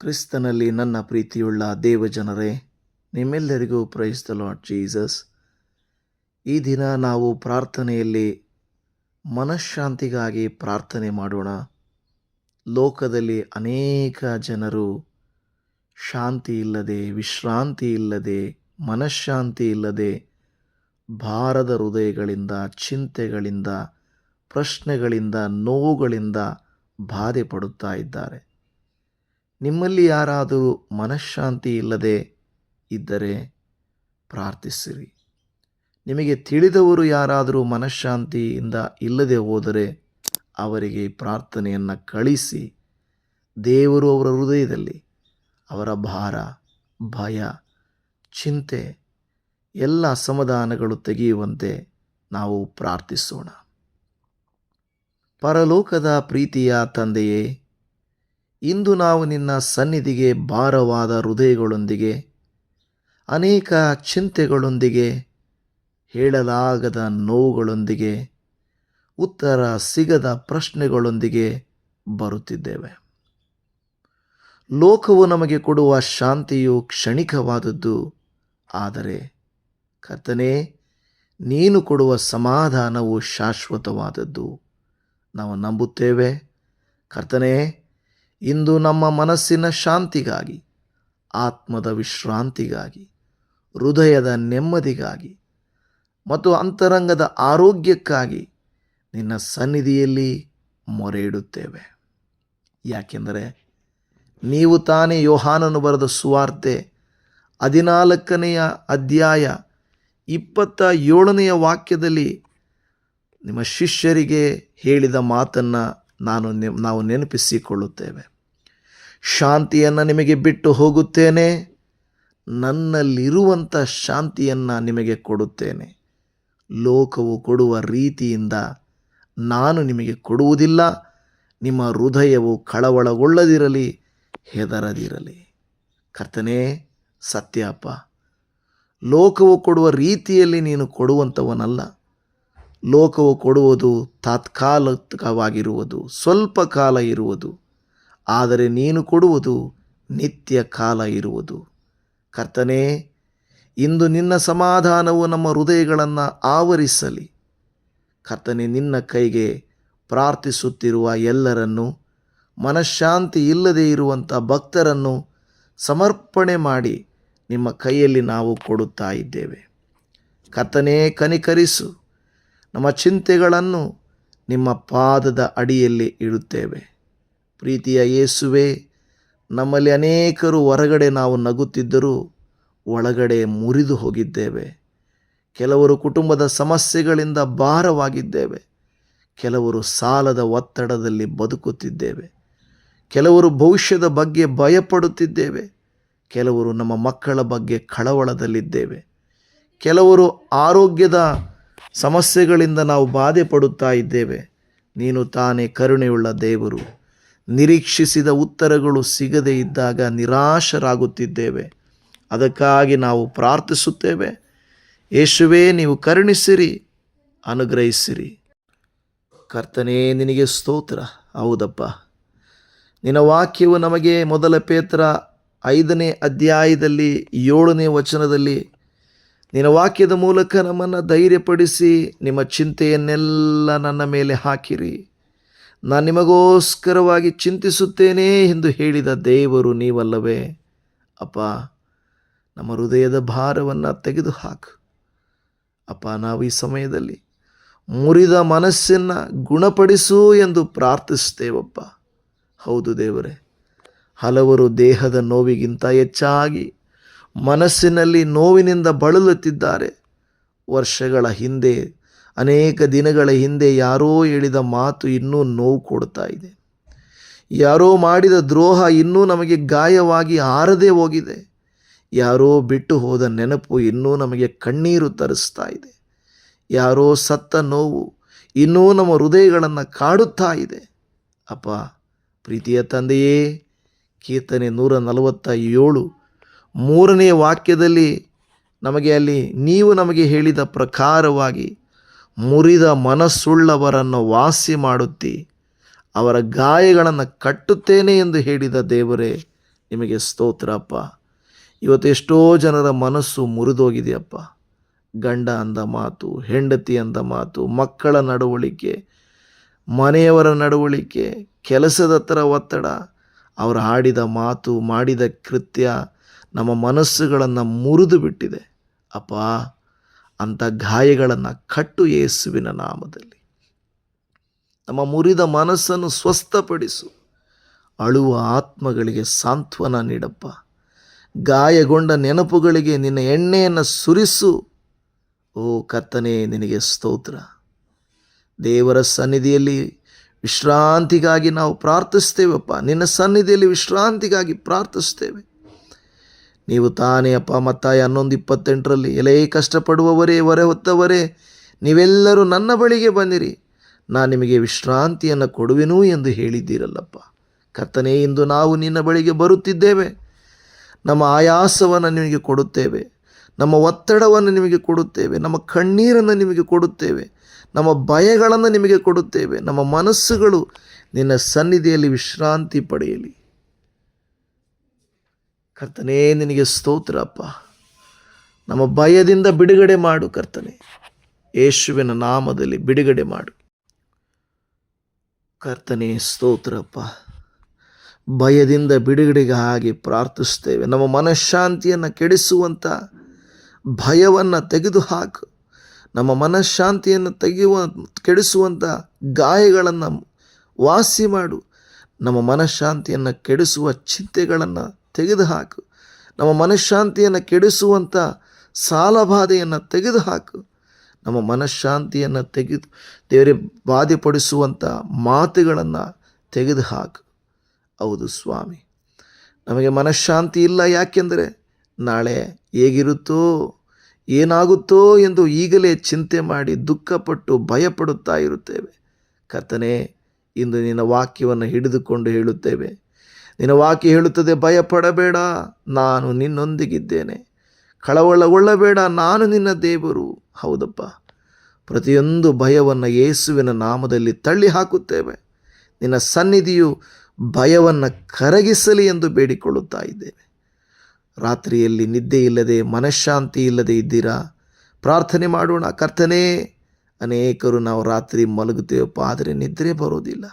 ಕ್ರಿಸ್ತನಲ್ಲಿ ನನ್ನ ಪ್ರೀತಿಯುಳ್ಳ ದೇವಜನರೇ, ನಿಮ್ಮೆಲ್ಲರಿಗೂ ಪ್ರೈಸ್ ದ ಲಾರ್ಡ್ ಜೀಸಸ್. ಈ ದಿನ ನಾವು ಪ್ರಾರ್ಥನೆಯಲ್ಲಿ ಮನಃಶಾಂತಿಗಾಗಿ ಪ್ರಾರ್ಥನೆ ಮಾಡೋಣ. ಲೋಕದಲ್ಲಿ ಅನೇಕ ಜನರು ಶಾಂತಿ ಇಲ್ಲದೆ, ವಿಶ್ರಾಂತಿ ಇಲ್ಲದೆ, ಮನಃಶಾಂತಿ ಇಲ್ಲದೆ, ಭಾರದ ಹೃದಯಗಳಿಂದ, ಚಿಂತೆಗಳಿಂದ, ಪ್ರಶ್ನೆಗಳಿಂದ, ನೋವುಗಳಿಂದ ಬಾಧೆ ಪಡುತ್ತಾ ಇದ್ದಾರೆ. ನಿಮ್ಮಲ್ಲಿ ಯಾರಾದರೂ ಮನಃಶಾಂತಿ ಇಲ್ಲದೆ ಇದ್ದರೆ ಪ್ರಾರ್ಥಿಸಿರಿ. ನಿಮಗೆ ತಿಳಿದವರು ಯಾರಾದರೂ ಮನಃಶಾಂತಿಯಿಂದ ಇಲ್ಲದೆ ಹೋದರೆ ಅವರಿಗೆ ಪ್ರಾರ್ಥನೆಯನ್ನು ಕಳಿಸಿ, ದೇವರು ಅವರ ಹೃದಯದಲ್ಲಿ ಅವರ ಭಾರ, ಭಯ, ಚಿಂತೆ ಎಲ್ಲ ಅಸಮಾಧಾನಗಳು ತೆಗೆಯುವಂತೆ ನಾವು ಪ್ರಾರ್ಥಿಸೋಣ. ಪರಲೋಕದ ಪ್ರೀತಿಯ ತಂದೆಯೇ, ಇಂದು ನಾವು ನಿನ್ನ ಸನ್ನಿಧಿಗೆ ಭಾರವಾದ ಹೃದಯಗಳೊಂದಿಗೆ, ಅನೇಕ ಚಿಂತೆಗಳೊಂದಿಗೆ, ಹೇಳಲಾಗದ ನೋವುಗಳೊಂದಿಗೆ, ಉತ್ತರ ಸಿಗದ ಪ್ರಶ್ನೆಗಳೊಂದಿಗೆ ಬರುತ್ತಿದ್ದೇವೆ. ಲೋಕವು ನಮಗೆ ಕೊಡುವ ಶಾಂತಿಯು ಕ್ಷಣಿಕವಾದದ್ದು, ಆದರೆ ಕರ್ತನೇ, ನೀನು ಕೊಡುವ ಸಮಾಧಾನವು ಶಾಶ್ವತವಾದದ್ದು ನಾವು ನಂಬುತ್ತೇವೆ. ಕರ್ತನೇ, ಇಂದು ನಮ್ಮ ಮನಸ್ಸಿನ ಶಾಂತಿಗಾಗಿ, ಆತ್ಮದ ವಿಶ್ರಾಂತಿಗಾಗಿ, ಹೃದಯದ ನೆಮ್ಮದಿಗಾಗಿ ಮತ್ತು ಅಂತರಂಗದ ಆರೋಗ್ಯಕ್ಕಾಗಿ ನಿನ್ನ ಸನ್ನಿಧಿಯಲ್ಲಿ ಮೊರೆ ಇಡುತ್ತೇವೆ. ಯಾಕೆಂದರೆ ನೀವು ತಾನೇ ಯೋಹಾನನು ಬರೆದ ಸುವಾರ್ತೆ 14ನೇ ಅಧ್ಯಾಯ 27ನೇ ವಾಕ್ಯದಲ್ಲಿ ನಿಮ್ಮ ಶಿಷ್ಯರಿಗೆ ಹೇಳಿದ ಮಾತನ್ನು ನಾವು ನೆನಪಿಸಿಕೊಳ್ಳುತ್ತೇವೆ. ಶಾಂತಿಯನ್ನು ನಿಮಗೆ ಬಿಟ್ಟು ಹೋಗುತ್ತೇನೆ, ನನ್ನಲ್ಲಿರುವಂಥ ಶಾಂತಿಯನ್ನು ನಿಮಗೆ ಕೊಡುತ್ತೇನೆ. ಲೋಕವು ಕೊಡುವ ರೀತಿಯಿಂದ ನಾನು ನಿಮಗೆ ಕೊಡುವುದಿಲ್ಲ. ನಿಮ್ಮ ಹೃದಯವು ಕಳವಳಗೊಳ್ಳದಿರಲಿ, ಹೆದರದಿರಲಿ. ಕರ್ತನೇ, ಸತ್ಯಪ್ಪ, ಲೋಕವು ಕೊಡುವ ರೀತಿಯಲ್ಲಿ ನೀನು ಕೊಡುವಂಥವನಲ್ಲ. ಲೋಕವು ಕೊಡುವುದು ತಾತ್ಕಾಲಿಕವಾಗಿರುವುದು, ಸ್ವಲ್ಪ ಕಾಲ ಇರುವುದು. ಆದರೆ ನೀನು ಕೊಡುವುದು ನಿತ್ಯ ಕಾಲ ಇರುವುದು. ಕರ್ತನೇ, ಇಂದು ನಿನ್ನ ಸಮಾಧಾನವು ನಮ್ಮ ಹೃದಯಗಳನ್ನು ಆವರಿಸಲಿ. ಕರ್ತನೇ, ನಿನ್ನ ಕೈಗೆ ಪ್ರಾರ್ಥಿಸುತ್ತಿರುವ ಎಲ್ಲರನ್ನು, ಮನಃಶಾಂತಿ ಇಲ್ಲದೆ ಇರುವಂಥ ಭಕ್ತರನ್ನು ಸಮರ್ಪಣೆ ಮಾಡಿ ನಿಮ್ಮ ಕೈಯಲ್ಲಿ ನಾವು ಕೊಡುತ್ತಾ ಇದ್ದೇವೆ. ಕರ್ತನೇ, ಕನಿಕರಿಸು. ನಮ್ಮ ಚಿಂತೆಗಳನ್ನು ನಿಮ್ಮ ಪಾದದ ಅಡಿಯಲ್ಲಿ ಇಡುತ್ತೇವೆ. ಪ್ರೀತಿಯ ಯೇಸುವೆ, ನಮ್ಮಲ್ಲಿ ಅನೇಕರು ಹೊರಗಡೆ ನಾವು ನಗುತ್ತಿದ್ದರೂ ಒಳಗಡೆ ಮುರಿದು ಹೋಗಿದ್ದೇವೆ. ಕೆಲವರು ಕುಟುಂಬದ ಸಮಸ್ಯೆಗಳಿಂದ ಭಾರವಾಗಿದ್ದೇವೆ. ಕೆಲವರು ಸಾಲದ ಒತ್ತಡದಲ್ಲಿ ಬದುಕುತ್ತಿದ್ದೇವೆ. ಕೆಲವರು ಭವಿಷ್ಯದ ಬಗ್ಗೆ ಭಯಪಡುತ್ತಿದ್ದೇವೆ. ಕೆಲವರು ನಮ್ಮ ಮಕ್ಕಳ ಬಗ್ಗೆ ಕಳವಳದಲ್ಲಿದ್ದೇವೆ. ಕೆಲವರು ಆರೋಗ್ಯದ ಸಮಸ್ಯೆಗಳಿಂದ ನಾವು ಬಾಧೆ ಪಡುತ್ತಾ ಇದ್ದೇವೆ. ನೀನು ತಾನೇ ಕರುಣೆಯುಳ್ಳ ದೇವರು. ನಿರೀಕ್ಷಿಸಿದ ಉತ್ತರಗಳು ಸಿಗದೇ ಇದ್ದಾಗ ನಿರಾಶರಾಗುತ್ತಿದ್ದೇವೆ. ಅದಕ್ಕಾಗಿ ನಾವು ಪ್ರಾರ್ಥಿಸುತ್ತೇವೆ. ಯೇಸುವೇ, ನೀವು ಕರುಣಿಸಿರಿ, ಅನುಗ್ರಹಿಸಿರಿ. ಕರ್ತನೇ, ನಿನಗೆ ಸ್ತೋತ್ರ. ಹೌದಪ್ಪ, ನಿನ್ನ ವಾಕ್ಯವು ನಮಗೆ ಮೊದಲ ಪೇತ್ರ 5ನೇ ಅಧ್ಯಾಯದಲ್ಲಿ 7ನೇ ವಚನದಲ್ಲಿ ನಿನ್ನ ವಾಕ್ಯದ ಮೂಲಕ ನಮ್ಮನ್ನು ಧೈರ್ಯಪಡಿಸಿ, ನಿಮ್ಮ ಚಿಂತೆಯನ್ನೆಲ್ಲ ನನ್ನ ಮೇಲೆ ಹಾಕಿರಿ, ನಾನು ನಿಮಗೋಸ್ಕರವಾಗಿ ಚಿಂತಿಸುತ್ತೇನೆ ಎಂದು ಹೇಳಿದ ದೇವರು ನೀವಲ್ಲವೇ? ಅಪ್ಪ, ನಮ್ಮ ಹೃದಯದ ಭಾರವನ್ನು ತೆಗೆದುಹಾಕು. ಅಪ್ಪ, ನಾವು ಈ ಸಮಯದಲ್ಲಿ ಮುರಿದ ಮನಸ್ಸನ್ನು ಗುಣಪಡಿಸು ಎಂದು ಪ್ರಾರ್ಥಿಸ್ತೇವಪ್ಪ. ಹೌದು ದೇವರೇ, ಹಲವರು ದೇಹದ ನೋವಿಗಿಂತ ಹೆಚ್ಚಾಗಿ ಮನಸ್ಸಿನಲ್ಲಿ ನೋವಿನಿಂದ ಬಳಲುತ್ತಿದ್ದಾರೆ. ವರ್ಷಗಳ ಹಿಂದೆ, ಅನೇಕ ದಿನಗಳ ಹಿಂದೆ ಯಾರೋ ಹೇಳಿದ ಮಾತು ಇನ್ನೂ ನೋವು ಕೊಡ್ತಾ ಇದೆ. ಯಾರೋ ಮಾಡಿದ ದ್ರೋಹ ಇನ್ನೂ ನಮಗೆ ಗಾಯವಾಗಿ ಆರದೆ ಹೋಗಿದೆ. ಯಾರೋ ಬಿಟ್ಟು ಹೋದ ನೆನಪು ಇನ್ನೂ ನಮಗೆ ಕಣ್ಣೀರು ತರಿಸ್ತಾ ಇದೆ. ಯಾರೋ ಸತ್ತ ನೋವು ಇನ್ನೂ ನಮ್ಮ ಹೃದಯಗಳನ್ನು ಕಾಡುತ್ತಾ ಇದೆ. ಅಪ್ಪ, ಪ್ರೀತಿಯ ತಂದೆಯೇ, ಕೀರ್ತನೆ 147 3ನೇ ವಾಕ್ಯದಲ್ಲಿ ಅಲ್ಲಿ ನೀವು ನಮಗೆ ಹೇಳಿದ ಪ್ರಕಾರವಾಗಿ ಮುರಿದ ಮನಸ್ಸುಳ್ಳವರನ್ನು ವಾಸಿ ಮಾಡುತ್ತಿ, ಅವರ ಗಾಯಗಳನ್ನು ಕಟ್ಟುತ್ತೇನೆ ಎಂದು ಹೇಳಿದ ದೇವರೇ, ನಿಮಗೆ ಸ್ತೋತ್ರ ಅಪ್ಪ. ಇವತ್ತು ಎಷ್ಟೋ ಜನರ ಮನಸ್ಸು ಮುರಿದೋಗಿದೆಯಪ್ಪ. ಗಂಡ ಅಂದ ಮಾತು, ಹೆಂಡತಿ ಅಂದ ಮಾತು, ಮಕ್ಕಳ ನಡವಳಿಕೆ, ಮನೆಯವರ ನಡವಳಿಕೆ, ಕೆಲಸದ ಥರ ಒತ್ತಡ, ಅವರು ಆಡಿದ ಮಾತು, ಮಾಡಿದ ಕೃತ್ಯ ನಮ್ಮ ಮನಸ್ಸುಗಳನ್ನು ಮುರಿದು ಬಿಟ್ಟಿದೆ ಅಪ್ಪ. ಅಂಥ ಗಾಯಗಳನ್ನು ಕಟ್ಟು ಯೇಸುವಿನ ನಾಮದಲ್ಲಿ. ನಮ್ಮ ಮುರಿದ ಮನಸ್ಸನ್ನು ಸ್ವಸ್ಥಪಡಿಸು. ಅಳುವ ಆತ್ಮಗಳಿಗೆ ಸಾಂತ್ವನ ನೀಡಪ್ಪ. ಗಾಯಗೊಂಡ ನೆನಪುಗಳಿಗೆ ನಿನ್ನ ಎಣ್ಣೆಯನ್ನು ಸುರಿಸು. ಓ ಕರ್ತನೇ, ನಿನಗೆ ಸ್ತೋತ್ರ. ದೇವರ ಸನ್ನಿಧಿಯಲ್ಲಿ ವಿಶ್ರಾಂತಿಗಾಗಿ ನಾವು ಪ್ರಾರ್ಥಿಸ್ತೇವಪ್ಪ. ನಿನ್ನ ಸನ್ನಿಧಿಯಲ್ಲಿ ವಿಶ್ರಾಂತಿಗಾಗಿ ಪ್ರಾರ್ಥಿಸ್ತೇವೆ. ನೀವು ತಾನೇ ಅಪ್ಪ ಮತ್ತಾಯ 11:28 ಎಲೇ ಕಷ್ಟಪಡುವವರೇ, ಹೊರೆ ಹೊತ್ತವರೇ, ನೀವೆಲ್ಲರೂ ನನ್ನ ಬಳಿಗೆ ಬನ್ನಿರಿ, ನಾನು ನಿಮಗೆ ವಿಶ್ರಾಂತಿಯನ್ನು ಕೊಡುವೆನು ಎಂದು ಹೇಳಿದ್ದೀರಲ್ಲಪ್ಪ. ಕರ್ತನೇ, ಇಂದು ನಾವು ನಿನ್ನ ಬಳಿಗೆ ಬರುತ್ತಿದ್ದೇವೆ. ನಮ್ಮ ಆಯಾಸವನ್ನು ನಿಮಗೆ ಕೊಡುತ್ತೇವೆ, ನಮ್ಮ ಒತ್ತಡವನ್ನು ನಿಮಗೆ ಕೊಡುತ್ತೇವೆ, ನಮ್ಮ ಕಣ್ಣೀರನ್ನು ನಿಮಗೆ ಕೊಡುತ್ತೇವೆ, ನಮ್ಮ ಭಯಗಳನ್ನು ನಿಮಗೆ ಕೊಡುತ್ತೇವೆ. ನಮ್ಮ ಮನಸ್ಸುಗಳು ನಿನ್ನ ಸನ್ನಿಧಿಯಲ್ಲಿ ವಿಶ್ರಾಂತಿ ಪಡೆಯಲಿ. ಕರ್ತನೇ, ನಿನಗೆ ಸ್ತೋತ್ರ ಅಪ್ಪ. ನಮ್ಮ ಭಯದಿಂದ ಬಿಡುಗಡೆ ಮಾಡು ಕರ್ತನೇ. ಯೇಸುವಿನ ನಾಮದಲ್ಲಿ ಬಿಡುಗಡೆ ಮಾಡು ಕರ್ತನೇ. ಸ್ತೋತ್ರಪ್ಪ. ಭಯದಿಂದ ಬಿಡುಗಡೆಗಾಗಿ ಪ್ರಾರ್ಥಿಸ್ತೇವೆ. ನಮ್ಮ ಮನಃಶಾಂತಿಯನ್ನು ಕೆಡಿಸುವಂಥ ಭಯವನ್ನು ತೆಗೆದುಹಾಕು. ನಮ್ಮ ಮನಃಶಾಂತಿಯನ್ನು ಕೆಡಿಸುವಂಥ ಗಾಯಗಳನ್ನು ವಾಸಿ ಮಾಡು. ನಮ್ಮ ಮನಃಶಾಂತಿಯನ್ನು ಕೆಡಿಸುವ ಚಿಂತೆಗಳನ್ನು ತೆಗೆದುಹಾಕು. ನಮ್ಮ ಮನಃಶಾಂತಿಯನ್ನು ಕೆಡಿಸುವಂಥ ಸಾಲಬಾಧೆಯನ್ನು ತೆಗೆದುಹಾಕು. ನಮ್ಮ ಮನಃಶಾಂತಿಯನ್ನು ದೇವರೇ ಬಾಧೆಪಡಿಸುವಂಥ ಮಾತುಗಳನ್ನು ತೆಗೆದುಹಾಕು. ಹೌದು ಸ್ವಾಮಿ, ನಮಗೆ ಮನಃಶಾಂತಿ ಇಲ್ಲ. ಯಾಕೆಂದರೆ ನಾಳೆ ಹೇಗಿರುತ್ತೋ ಏನಾಗುತ್ತೋ ಎಂದು ಈಗಲೇ ಚಿಂತೆ ಮಾಡಿ ದುಃಖಪಟ್ಟು ಭಯಪಡುತ್ತಾ ಇರುತ್ತೇವೆ. ಕರ್ತನೇ, ಇಂದು ನಿನ್ನ ವಾಕ್ಯವನ್ನು ಹಿಡಿದುಕೊಂಡು ಹೇಳುತ್ತೇವೆ. ನಿನ್ನ ವಾಕ್ಯ ಹೇಳುತ್ತದೆ, ಭಯಪಡಬೇಡ, ನಾನು ನಿನ್ನೊಂದಿಗಿದ್ದೇನೆ. ಕಳವಳಗೊಳ್ಳಬೇಡ, ನಾನು ನಿನ್ನ ದೇವರು. ಹೌದಪ್ಪ, ಪ್ರತಿಯೊಂದು ಭಯವನ್ನು ಯೇಸುವಿನ ನಾಮದಲ್ಲಿ ತಳ್ಳಿ ಹಾಕುತ್ತೇವೆ. ನಿನ್ನ ಸನ್ನಿಧಿಯು ಭಯವನ್ನು ಕರಗಿಸಲಿ ಎಂದು ಬೇಡಿಕೊಳ್ಳುತ್ತಾ ಇದ್ದೇವೆ. ರಾತ್ರಿಯಲ್ಲಿ ನಿದ್ದೆ ಇಲ್ಲದೆ, ಮನಃಶಾಂತಿ ಇಲ್ಲದೆ ಇದ್ದೀರಾ? ಪ್ರಾರ್ಥನೆ ಮಾಡೋಣ. ಕರ್ತನೇ, ಅನೇಕರು ನಾವು ರಾತ್ರಿ ಮಲಗುತ್ತೇವಪ್ಪ, ಆದರೆ ನಿದ್ರೆ ಬರೋದಿಲ್ಲ.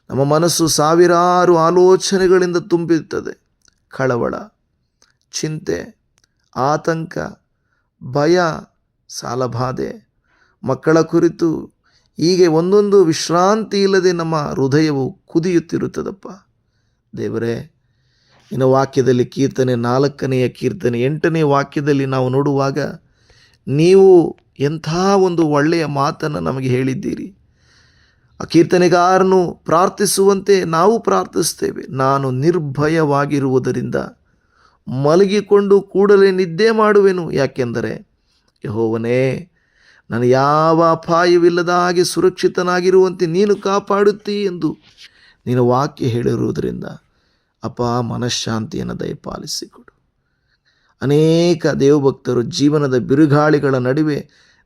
ನಮ್ಮ ಮನಸ್ಸು ಸಾವಿರಾರು ಆಲೋಚನೆಗಳಿಂದ ತುಂಬಿರುತ್ತದೆ. ಕಳವಳ, ಚಿಂತೆ, ಆತಂಕ, ಭಯ, ಸಾಲಬಾಧೆ, ಮಕ್ಕಳ ಕುರಿತು, ಹೀಗೆ ಒಂದೊಂದು ವಿಶ್ರಾಂತಿ ಇಲ್ಲದೆ ನಮ್ಮ ಹೃದಯವು ಕುದಿಯುತ್ತಿರುತ್ತದಪ್ಪ. ದೇವರೇ, ನಿನ್ನ ವಾಕ್ಯದಲ್ಲಿ ಕೀರ್ತನೆ 4ನೇ ಕೀರ್ತನೆ 8ನೇ ವಾಕ್ಯದಲ್ಲಿ ನಾವು ನೋಡುವಾಗ ನೀವು ಎಂಥ ಒಂದು ಒಳ್ಳೆಯ ಮಾತನ್ನು ನಮಗೆ ಹೇಳಿದ್ದೀರಿ. ಆ ಕೀರ್ತನೆಗಾರನು ಪ್ರಾರ್ಥಿಸುವಂತೆ ನಾವು ಪ್ರಾರ್ಥಿಸ್ತೇವೆ. ನಾನು ನಿರ್ಭಯವಾಗಿರುವುದರಿಂದ ಮಲಗಿಕೊಂಡು ಕೂಡಲೇ ನಿದ್ದೆ ಮಾಡುವೆನು. ಯಾಕೆಂದರೆ ಯೆಹೋವನೇ, ನಾನು ಯಾವ ಅಪಾಯವಿಲ್ಲದ ಹಾಗೆ ಸುರಕ್ಷಿತನಾಗಿರುವಂತೆ ನೀನು ಕಾಪಾಡುತ್ತೀ ಎಂದು ನೀನು ವಾಕ್ಯ ಹೇಳಿರುವುದರಿಂದ ಅಪ್ಪ, ಮನಃಶಾಂತಿಯನ್ನು ದಯಪಾಲಿಸಿಕೊಡು. ಅನೇಕ ದೇವಭಕ್ತರು ಜೀವನದ ಬಿರುಗಾಳಿಗಳ ನಡುವೆ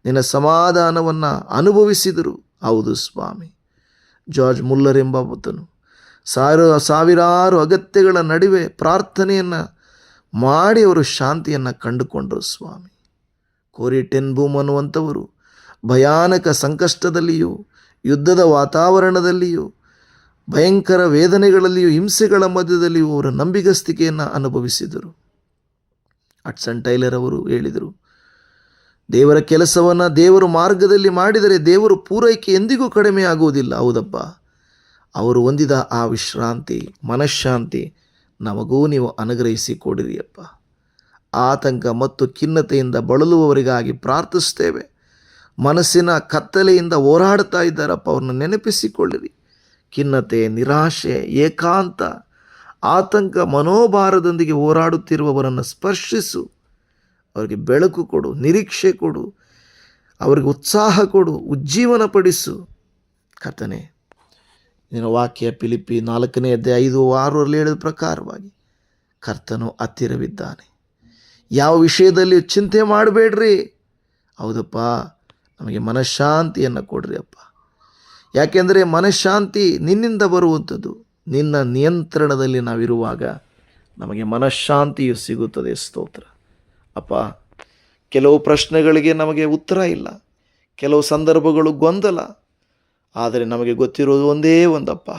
ನಿನ್ನ ಸಮಾಧಾನವನ್ನು ಅನುಭವಿಸಿದರು. ಹೌದು ಸ್ವಾಮಿ, ಜಾರ್ಜ್ ಮುಲ್ಲರ್ ಎಂಬಾತನು ಸಾವಿರಾರು ಅಗತ್ಯಗಳ ನಡುವೆ ಪ್ರಾರ್ಥನೆಯನ್ನು ಮಾಡಿ ಅವರು ಶಾಂತಿಯನ್ನು ಕಂಡುಕೊಂಡರು ಸ್ವಾಮಿ. ಕೋರಿ ಟೆನ್ ಬೂಮ್ ಅನ್ನುವಂಥವರು ಭಯಾನಕ ಸಂಕಷ್ಟದಲ್ಲಿಯೂ, ಯುದ್ಧದ ವಾತಾವರಣದಲ್ಲಿಯೂ, ಭಯಂಕರ ವೇದನೆಗಳಲ್ಲಿಯೂ, ಹಿಂಸೆಗಳ ಮಧ್ಯದಲ್ಲಿಯೂ ಅವರ ನಂಬಿಗಸ್ತಿಕೆಯನ್ನು ಅನುಭವಿಸಿದರು. ಹಡ್ಸನ್ ಟೈಲರ್ ಅವರು ಹೇಳಿದರು, ದೇವರ ಕೆಲಸವನ್ನು ದೇವರು ಮಾರ್ಗದಲ್ಲಿ ಮಾಡಿದರೆ ದೇವರು ಪೂರೈಕೆ ಎಂದಿಗೂ ಕಡಿಮೆ ಆಗುವುದಿಲ್ಲ. ಹೌದಪ್ಪ, ಅವರು ಹೊಂದಿದ ಆ ವಿಶ್ರಾಂತಿ, ಮನಃಶಾಂತಿ ನಮಗೂ ನೀವು ಅನುಗ್ರಹಿಸಿ ಕೊಡಿರಿಯಪ್ಪ. ಆತಂಕ ಮತ್ತು ಖಿನ್ನತೆಯಿಂದ ಬಳಲುವವರಿಗಾಗಿ ಪ್ರಾರ್ಥಿಸ್ತೇವೆ. ಮನಸ್ಸಿನ ಕತ್ತಲೆಯಿಂದ ಹೋರಾಡ್ತಾ ಇದ್ದಾರಪ್ಪ, ಅವ್ರನ್ನ ನೆನಪಿಸಿಕೊಳ್ಳಿರಿ. ಖಿನ್ನತೆ, ನಿರಾಶೆ, ಏಕಾಂತ, ಆತಂಕ, ಮನೋಭಾರದೊಂದಿಗೆ ಹೋರಾಡುತ್ತಿರುವವರನ್ನು ಸ್ಪರ್ಶಿಸು. ಅವರಿಗೆ ಬೆಳಕು ಕೊಡು, ನಿರೀಕ್ಷೆ ಕೊಡು, ಅವರಿಗೆ ಉತ್ಸಾಹ ಕೊಡು, ಉಜ್ಜೀವನ ಪಡಿಸು. ಕರ್ತನೇ, ನಿನ್ನ ವಾಕ್ಯ ಫಿಲಿಪ್ಪಿ 4ನೇ ಅಧ್ಯಾಯ 5-6 ಹೇಳಿದ ಪ್ರಕಾರವಾಗಿ ಕರ್ತನು ಹತ್ತಿರವಿದ್ದಾನೆ. ಯಾವ ವಿಷಯದಲ್ಲಿ ಚಿಂತೆ ಮಾಡಬೇಡ್ರಿ. ಹೌದಪ್ಪ, ನಮಗೆ ಮನಃಶಾಂತಿಯನ್ನು ಕೊಡ್ರಿ ಅಪ್ಪ. ಯಾಕೆಂದರೆ ಮನಃಶಾಂತಿ ನಿನ್ನಿಂದ ಬರುವಂಥದ್ದು. ನಿನ್ನ ನಿಯಂತ್ರಣದಲ್ಲಿ ನಾವಿರುವಾಗ ನಮಗೆ ಮನಃಶಾಂತಿಯು ಸಿಗುತ್ತದೆ. ಸ್ತೋತ್ರ ಅಪ್ಪ. ಕೆಲವು ಪ್ರಶ್ನೆಗಳಿಗೆ ನಮಗೆ ಉತ್ತರ ಇಲ್ಲ, ಕೆಲವು ಸಂದರ್ಭಗಳು ಗೊಂದಲ. ಆದರೆ ನಮಗೆ ಗೊತ್ತಿರೋದು ಒಂದೇ ಒಂದಪ್ಪ,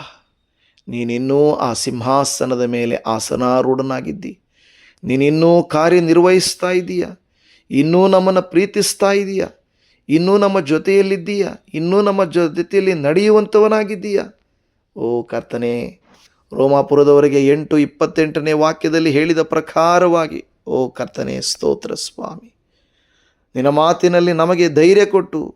ನೀನಿನ್ನೂ ಆ ಸಿಂಹಾಸನದ ಮೇಲೆ ಆಸನಾರೂಢನಾಗಿದ್ದಿ. ನೀನಿನ್ನೂ ಕಾರ್ಯನಿರ್ವಹಿಸ್ತಾ ಇದ್ದೀಯ, ಇನ್ನೂ ನಮ್ಮನ್ನು ಪ್ರೀತಿಸ್ತಾ ಇದೀಯ, ಇನ್ನೂ ನಮ್ಮ ಜೊತೆಯಲ್ಲಿದ್ದೀಯ, ಇನ್ನೂ ನಮ್ಮ ಜೊತೆಯಲ್ಲಿ ನಡೆಯುವಂಥವನಾಗಿದ್ದೀಯ. ಓ ಕರ್ತನೇ, ರೋಮಾಪುರದವರೆಗೆ 8:28 ವಾಕ್ಯದಲ್ಲಿ ಹೇಳಿದ ಪ್ರಕಾರವಾಗಿ ಓ ಕರ್ತನೇ, ಸ್ತೋತ್ರ ಸ್ವಾಮಿ. ನಿನ್ನ ಮಾತಿನಲ್ಲಿ ನಮಗೆ ಧೈರ್ಯ ಕೊಟ್ಟು,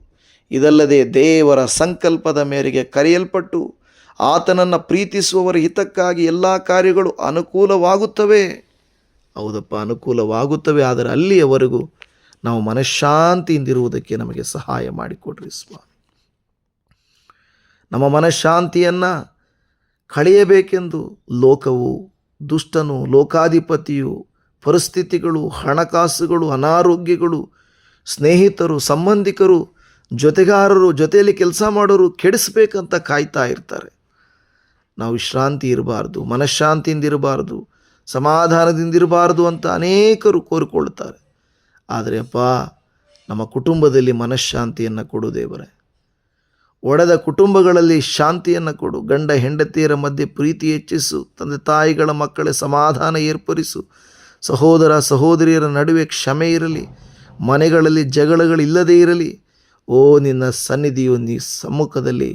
ಇದಲ್ಲದೆ ದೇವರ ಸಂಕಲ್ಪದ ಮೇರೆಗೆ ಕರೆಯಲ್ಪಟ್ಟು ಆತನನ್ನು ಪ್ರೀತಿಸುವವರ ಹಿತಕ್ಕಾಗಿ ಎಲ್ಲ ಕಾರ್ಯಗಳು ಅನುಕೂಲವಾಗುತ್ತವೆ. ಹೌದಪ್ಪ, ಅನುಕೂಲವಾಗುತ್ತವೆ. ಆದರೆ ಅಲ್ಲಿಯವರೆಗೂ ನಾವು ಮನಃಶಾಂತಿಯಿಂದಿರುವುದಕ್ಕೆ ನಮಗೆ ಸಹಾಯ ಮಾಡಿಕೊಡ್ರಿ ಸ್ವಾಮಿ. ನಮ್ಮ ಮನಃಶಾಂತಿಯನ್ನು ಕಳೆಯಬೇಕೆಂದು ಲೋಕವು, ದುಷ್ಟನು, ಲೋಕಾಧಿಪತಿಯು, ಪರಿಸ್ಥಿತಿಗಳು, ಹಣಕಾಸುಗಳು, ಅನಾರೋಗ್ಯಗಳು, ಸ್ನೇಹಿತರು, ಸಂಬಂಧಿಕರು, ಜೊತೆಗಾರರು, ಜೊತೆಯಲ್ಲಿ ಕೆಲಸ ಮಾಡೋರು ಕೆಡಿಸ್ಬೇಕಂತ ಕಾಯ್ತಾ ಇರ್ತಾರೆ. ನಾವು ವಿಶ್ರಾಂತಿ ಇರಬಾರ್ದು, ಮನಃಶಾಂತಿಯಿಂದಿರಬಾರ್ದು, ಸಮಾಧಾನದಿಂದಿರಬಾರ್ದು ಅಂತ ಅನೇಕರು ಕೋರಿಕೊಳ್ಳುತ್ತಾರೆ. ಆದರೆ ಅಪ್ಪ, ನಮ್ಮ ಕುಟುಂಬದಲ್ಲಿ ಮನಃಶಾಂತಿಯನ್ನು ಕೊಡು ದೇವರೇ. ಒಡೆದ ಕುಟುಂಬಗಳಲ್ಲಿ ಶಾಂತಿಯನ್ನು ಕೊಡು. ಗಂಡ ಹೆಂಡತಿಯರ ಮಧ್ಯೆ ಪ್ರೀತಿ ಹೆಚ್ಚಿಸು. ತಂದೆ ತಾಯಿಗಳ ಮಕ್ಕಳ ಸಮಾಧಾನ ಏರ್ಪಡಿಸು. ಸಹೋದರ ಸಹೋದರಿಯರ ನಡುವೆ ಕ್ಷಮೆ ಇರಲಿ. ಮನೆಗಳಲ್ಲಿ ಜಗಳಗಳಿಲ್ಲದೇ ಇರಲಿ. ಓ ನಿನ್ನ ಸನ್ನಿಧಿಯು ಸಮ್ಮುಖದಲ್ಲಿ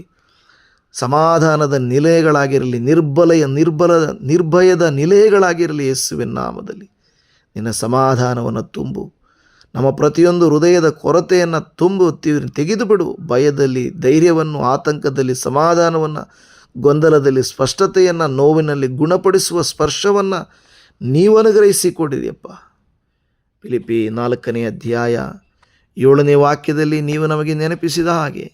ಸಮಾಧಾನದ ನಿಲಯಗಳಾಗಿರಲಿ, ನಿರ್ಭಯದ ನಿಲಯಗಳಾಗಿರಲಿ. ಯೇಸುವಿನ ನಾಮದಲ್ಲಿ ನಿನ್ನ ಸಮಾಧಾನವನ್ನು ತುಂಬು. ನಮ್ಮ ಪ್ರತಿಯೊಂದು ಹೃದಯದ ಕೊರತೆಯನ್ನು ತೆಗೆದುಬಿಡು. ಭಯದಲ್ಲಿ ಧೈರ್ಯವನ್ನು, ಆತಂಕದಲ್ಲಿ ಸಮಾಧಾನವನ್ನು, ಗೊಂದಲದಲ್ಲಿ ಸ್ಪಷ್ಟತೆಯನ್ನು, ನೋವಿನಲ್ಲಿ ಗುಣಪಡಿಸುವ ಸ್ಪರ್ಶವನ್ನು ನೀವು ಅನುಗ್ರಹಿಸಿಕೊಡಿದೆಯಪ್ಪ. ಫಿಲಿಪ್ಪಿ 4:7 ವಾಕ್ಯದಲ್ಲಿ ನೀವು ನಮಗೆ ನೆನಪಿಸಿದ ಹಾಗೆ,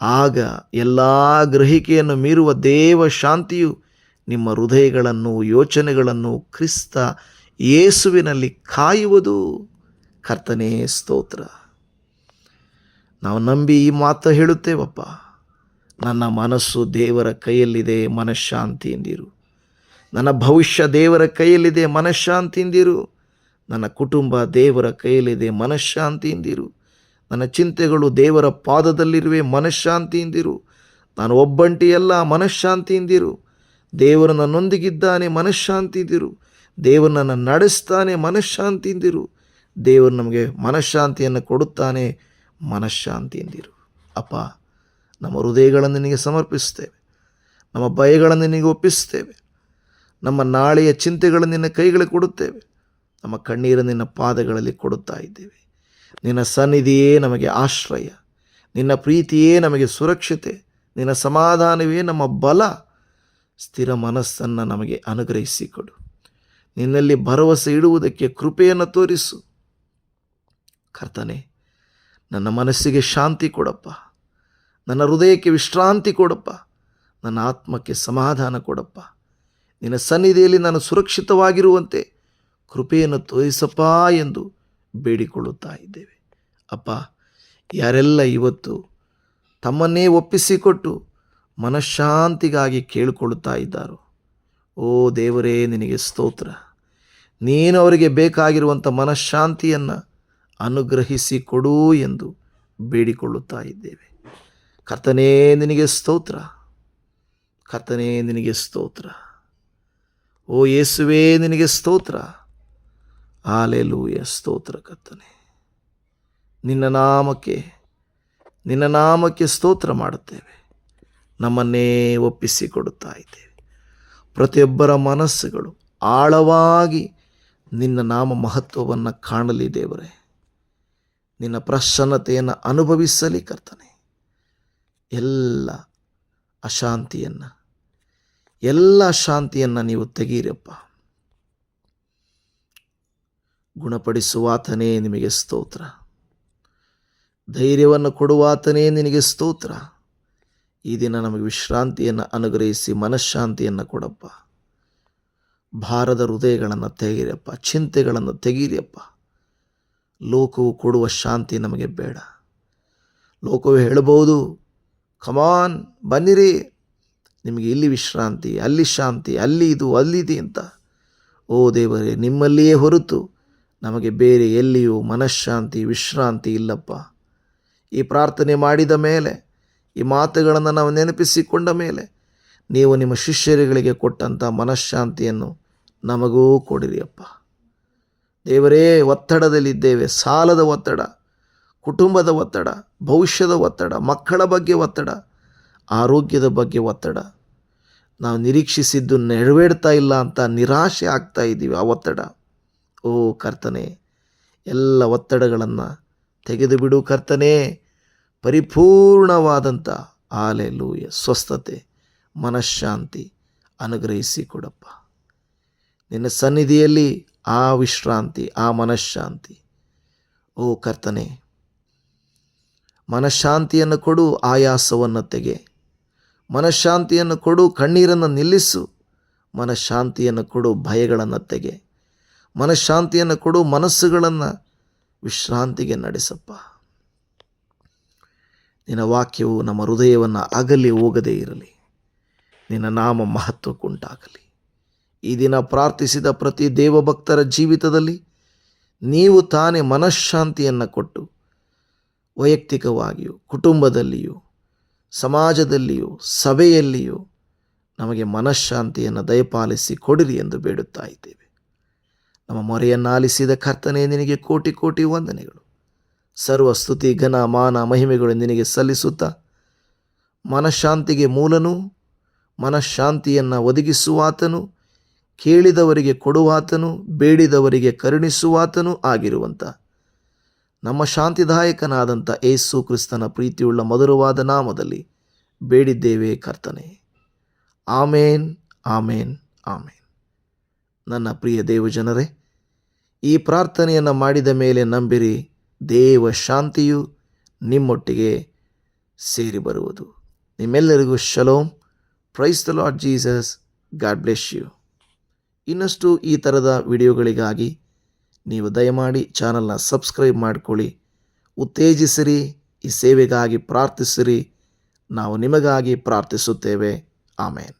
ಆಗ ಎಲ್ಲ ಗ್ರಹಿಕೆಯನ್ನು ಮೀರುವ ದೇವ ಶಾಂತಿಯು ನಿಮ್ಮ ಹೃದಯಗಳನ್ನು, ಯೋಚನೆಗಳನ್ನು ಕ್ರಿಸ್ತ ಯೇಸುವಿನಲ್ಲಿ ಕಾಯುವುದು. ಕರ್ತನೇ ಸ್ತೋತ್ರ. ನಾವು ನಂಬಿ ಈ ಮಾತು ಹೇಳುತ್ತೇವಪ್ಪ, ನನ್ನ ಮನಸ್ಸು ದೇವರ ಕೈಯಲ್ಲಿದೆ, ಮನಃಶಾಂತಿಯಿಂದಿರು. ನನ್ನ ಭವಿಷ್ಯ ದೇವರ ಕೈಯಲ್ಲಿದೆ, ಮನಃಶಾಂತಿಯಿಂದಿರು. ನನ್ನ ಕುಟುಂಬ ದೇವರ ಕೈಯಲ್ಲಿದೆ, ಮನಃಶಾಂತಿಯಿಂದಿರು. ನನ್ನ ಚಿಂತೆಗಳು ದೇವರ ಪಾದದಲ್ಲಿರುವೆ, ಮನಃಶಾಂತಿಯಿಂದಿರು. ನಾನು ಒಬ್ಬಂಟಿಯಲ್ಲ, ಮನಃಶಾಂತಿಯಿಂದಿರು. ದೇವರು ನನ್ನೊಂದಿಗಿದ್ದಾನೆ, ಮನಃಶಾಂತಿಯಿಂದಿರು. ದೇವರು ನನ್ನ ನಡೆಸ್ತಾನೆ, ಮನಃಶಾಂತಿಯಿಂದಿರು. ದೇವರು ನಮಗೆ ಮನಃಶಾಂತಿಯನ್ನು ಕೊಡುತ್ತಾನೆ, ಮನಃಶಾಂತಿಯಿಂದಿರು. ಅಪ್ಪ, ನಮ್ಮ ಹೃದಯಗಳನ್ನು ನಿನಗೆ ಸಮರ್ಪಿಸ್ತೇವೆ, ನಮ್ಮ ಭಯಗಳನ್ನು ನಿನಗೆ ಒಪ್ಪಿಸ್ತೇವೆ, ನಮ್ಮ ನಾಳೆಯ ಚಿಂತೆಗಳನ್ನು ನಿನ್ನ ಕೈಗಳಿಗೆ ಕೊಡುತ್ತೇವೆ, ನಮ್ಮ ಕಣ್ಣೀರನ್ನು ನಿನ್ನ ಪಾದಗಳಲ್ಲಿ ಕೊಡುತ್ತಾ ಇದ್ದೇವೆ. ನಿನ್ನ ಸನ್ನಿಧಿಯೇ ನಮಗೆ ಆಶ್ರಯ, ನಿನ್ನ ಪ್ರೀತಿಯೇ ನಮಗೆ ಸುರಕ್ಷತೆ, ನಿನ್ನ ಸಮಾಧಾನವೇ ನಮ್ಮ ಬಲ. ಸ್ಥಿರ ಮನಸ್ಸನ್ನು ನಮಗೆ ಅನುಗ್ರಹಿಸಿಕೊಡು. ನಿನ್ನಲ್ಲಿ ಭರವಸೆ ಇಡುವುದಕ್ಕೆ ಕೃಪೆಯನ್ನು ತೋರಿಸು. ಕರ್ತನೆ, ನನ್ನ ಮನಸ್ಸಿಗೆ ಶಾಂತಿ ಕೊಡಪ್ಪ, ನನ್ನ ಹೃದಯಕ್ಕೆ ವಿಶ್ರಾಂತಿ ಕೊಡಪ್ಪ, ನನ್ನ ಆತ್ಮಕ್ಕೆ ಸಮಾಧಾನ ಕೊಡಪ್ಪ. ನಿನ್ನ ಸನ್ನಿಧಿಯಲ್ಲಿ ನಾನು ಸುರಕ್ಷಿತವಾಗಿರುವಂತೆ ಕೃಪೆಯನ್ನು ತೋರಿಸಪ್ಪ ಎಂದು ಬೇಡಿಕೊಳ್ಳುತ್ತಾ ಇದ್ದೇವೆ. ಅಪ್ಪ, ಯಾರೆಲ್ಲ ಇವತ್ತು ತಮ್ಮನ್ನೇ ಒಪ್ಪಿಸಿಕೊಟ್ಟು ಮನಃಶಾಂತಿಗಾಗಿ ಕೇಳಿಕೊಳ್ಳುತ್ತಾ ಇದ್ದಾರೋ, ಓ ದೇವರೇ, ನಿನಗೆ ಸ್ತೋತ್ರ. ನೀನು ಅವರಿಗೆ ಬೇಕಾಗಿರುವಂಥ ಮನಃಶಾಂತಿಯನ್ನು ಅನುಗ್ರಹಿಸಿ ಕೊಡು ಎಂದು ಬೇಡಿಕೊಳ್ಳುತ್ತಾ ಇದ್ದೇವೆ. ಕರ್ತನೇ, ನಿನಗೆ ಸ್ತೋತ್ರ. ಕರ್ತನೇ, ನಿನಗೆ ಸ್ತೋತ್ರ. ಓ ಯೇಸುವೇ, ನಿನಗೆ ಸ್ತೋತ್ರ. ಹಾಲೆಲೂಯ, ಸ್ತೋತ್ರ ಕರ್ತನೇ. ನಿನ್ನ ನಾಮಕ್ಕೆ ಸ್ತೋತ್ರ ಮಾಡುತ್ತೇವೆ. ನಮ್ಮನ್ನೇ ಒಪ್ಪಿಸಿಕೊಡುತ್ತಾ ಇದ್ದೇವೆ. ಪ್ರತಿಯೊಬ್ಬರ ಮನಸ್ಸುಗಳು ಆಳವಾಗಿ ನಿನ್ನ ನಾಮ ಮಹತ್ವವನ್ನು ಕಾಣಲಿ ದೇವರೇ. ನಿನ್ನ ಪ್ರಸನ್ನತೆಯನ್ನು ಅನುಭವಿಸಲಿ ಕರ್ತನೆ. ಎಲ್ಲ ಶಾಂತಿಯನ್ನು ನೀವು ತೆಗೀರಪ್ಪ. ಗುಣಪಡಿಸುವಾತನೇ ನಿಮಗೆ ಸ್ತೋತ್ರ. ಧೈರ್ಯವನ್ನು ಕೊಡುವಾತನೇ ನಿನಗೆ ಸ್ತೋತ್ರ. ಈ ದಿನ ನಮಗೆ ವಿಶ್ರಾಂತಿಯನ್ನು ಅನುಗ್ರಹಿಸಿ ಮನಃಶಾಂತಿಯನ್ನು ಕೊಡಪ್ಪ. ಭಾರದ ಹೃದಯಗಳನ್ನು ತೆಗೀರಪ್ಪ, ಚಿಂತೆಗಳನ್ನು ತೆಗೀರಿಯಪ್ಪ. ಲೋಕವು ಕೊಡುವ ಶಾಂತಿ ನಮಗೆ ಬೇಡ. ಲೋಕವು ಹೇಳಬಹುದು, ಕಮಾನ್ ಬನ್ನಿರಿ, ನಿಮಗೆ ಇಲ್ಲಿ ವಿಶ್ರಾಂತಿ, ಅಲ್ಲಿ ಶಾಂತಿ, ಅಲ್ಲಿ ಇದು, ಅಲ್ಲಿದೆ ಅಂತ. ಓ ದೇವರೇ, ನಿಮ್ಮಲ್ಲಿಯೇ ಹೊರತು ನಮಗೆ ಬೇರೆ ಎಲ್ಲಿಯೂ ಮನಃಶಾಂತಿ, ವಿಶ್ರಾಂತಿ ಇಲ್ಲಪ್ಪ. ಈ ಪ್ರಾರ್ಥನೆ ಮಾಡಿದ ಮೇಲೆ, ಈ ಮಾತುಗಳನ್ನು ನಾವು ನೆನಪಿಸಿಕೊಂಡ ಮೇಲೆ, ನೀವು ನಿಮ್ಮ ಶಿಷ್ಯರುಗಳಿಗೆ ಕೊಟ್ಟಂಥ ಮನಃಶಾಂತಿಯನ್ನು ನಮಗೂ ಕೊಡಿರಿ ಅಪ್ಪ. ದೇವರೇ, ಒತ್ತಡದಲ್ಲಿದ್ದೇವೆ. ಸಾಲದ ಒತ್ತಡ, ಕುಟುಂಬದ ಒತ್ತಡ, ಭವಿಷ್ಯದ ಒತ್ತಡ, ಮಕ್ಕಳ ಬಗ್ಗೆ ಒತ್ತಡ, ಆರೋಗ್ಯದ ಬಗ್ಗೆ ಒತ್ತಡ, ನಾವು ನಿರೀಕ್ಷಿಸಿದ್ದು ನೆರವೇರ್ತಾ ಇಲ್ಲ ಅಂತ ನಿರಾಶೆ ಆಗ್ತಾ ಇದ್ದೀವಿ. ಆ ಒತ್ತಡ, ಓ ಕರ್ತನೇ, ಎಲ್ಲ ಒತ್ತಡಗಳನ್ನು ತೆಗೆದು ಬಿಡು ಕರ್ತನೇ. ಪರಿಪೂರ್ಣವಾದಂಥ ಹಾಲೆಲೂಯ ಸ್ವಸ್ಥತೆ, ಮನಃಶಾಂತಿ ಅನುಗ್ರಹಿಸಿ ಕೊಡಪ್ಪ. ನಿನ್ನ ಸನ್ನಿಧಿಯಲ್ಲಿ ಆ ವಿಶ್ರಾಂತಿ, ಆ ಮನಃಶಾಂತಿ, ಓ ಕರ್ತನೇ, ಮನಃಶಾಂತಿಯನ್ನು ಕೊಡು, ಆಯಾಸವನ್ನು ತೆಗೆ. ಮನಃಶಾಂತಿಯನ್ನು ಕೊಡು, ಕಣ್ಣೀರನ್ನು ನಿಲ್ಲಿಸು. ಮನಃಶಾಂತಿಯನ್ನು ಕೊಡು, ಭಯಗಳನ್ನು ತೆಗೆ. ಮನಃಶಾಂತಿಯನ್ನು ಕೊಡು, ಮನಸ್ಸುಗಳನ್ನು ವಿಶ್ರಾಂತಿಗೆ ನಡೆಸಪ್ಪ. ನಿನ್ನ ವಾಕ್ಯವು ನಮ್ಮ ಹೃದಯವನ್ನು ಅಗಲಿ ಹೋಗದೇ ಇರಲಿ. ನಿನ್ನ ನಾಮ ಮಹತ್ವಕ್ಕುಂಟಾಗಲಿ. ಈ ದಿನ ಪ್ರಾರ್ಥಿಸಿದ ಪ್ರತಿ ದೇವಭಕ್ತರ ಜೀವಿತದಲ್ಲಿ ನೀವು ತಾನೇ ಮನಃಶಾಂತಿಯನ್ನು ಕೊಟ್ಟು, ವೈಯಕ್ತಿಕವಾಗಿಯೂ, ಕುಟುಂಬದಲ್ಲಿಯೂ, ಸಮಾಜದಲ್ಲಿಯೂ, ಸಭೆಯಲ್ಲಿಯೂ ನಮಗೆ ಮನಃಶಾಂತಿಯನ್ನು ದಯಪಾಲಿಸಿ ಕೊಡಿರಿ ಎಂದು ಬೇಡುತ್ತಾ ಇದ್ದೇವೆ. ನಮ್ಮ ಮೊರೆಯನ್ನು ಆಲಿಸಿದ ಕರ್ತನೇ, ನಿನಗೆ ಕೋಟಿ ಕೋಟಿ ವಂದನೆಗಳು. ಸರ್ವ ಸ್ತುತಿ, ಘನ, ಮಾನ, ಮಹಿಮೆಗಳು ನಿನಗೆ ಸಲ್ಲಿಸುತ್ತಾ, ಮನಃಶಾಂತಿಗೆ ಮೂಲನೂ, ಮನಃಶಾಂತಿಯನ್ನು ಒದಗಿಸುವಾತನು, ಕೇಳಿದವರಿಗೆ ಕೊಡುವಾತನು, ಬೇಡಿದವರಿಗೆ ಕರುಣಿಸುವಾತನೂ ಆಗಿರುವಂಥ ನಮ್ಮ ಶಾಂತಿದಾಯಕನಾದಂಥ ಯೇಸು ಕ್ರಿಸ್ತನ ಪ್ರೀತಿಯುಳ್ಳ ಮಧುರವಾದ ನಾಮದಲ್ಲಿ ಬೇಡಿದ್ದೇವೆ ಕರ್ತನೆ. ಆಮೇನ್, ಆಮೇನ್, ಆಮೇನ್. ನನ್ನ ಪ್ರಿಯ ದೇವಜನರೇ, ಈ ಪ್ರಾರ್ಥನೆಯನ್ನು ಮಾಡಿದ ಮೇಲೆ ನಂಬಿರಿ, ದೇವ ಶಾಂತಿಯು ನಿಮ್ಮೊಟ್ಟಿಗೆ ಸೇರಿ ಬರುವುದು. ನಿಮ್ಮೆಲ್ಲರಿಗೂ shalom. Praise the Lord Jesus. God bless you. ಇನ್ನಷ್ಟು ಈ ಥರದ ವಿಡಿಯೋಗಳಿಗಾಗಿ ನೀವು ದಯಮಾಡಿ ಚಾನಲ್ನ ಸಬ್ಸ್ಕ್ರೈಬ್ ಮಾಡಿಕೊಳ್ಳಿ, ಉತ್ತೇಜಿಸಿರಿ, ಈ ಸೇವೆಗಾಗಿ ಪ್ರಾರ್ಥಿಸಿರಿ. ನಾವು ನಿಮಗಾಗಿ ಪ್ರಾರ್ಥಿಸುತ್ತೇವೆ. ಆಮೇನ್.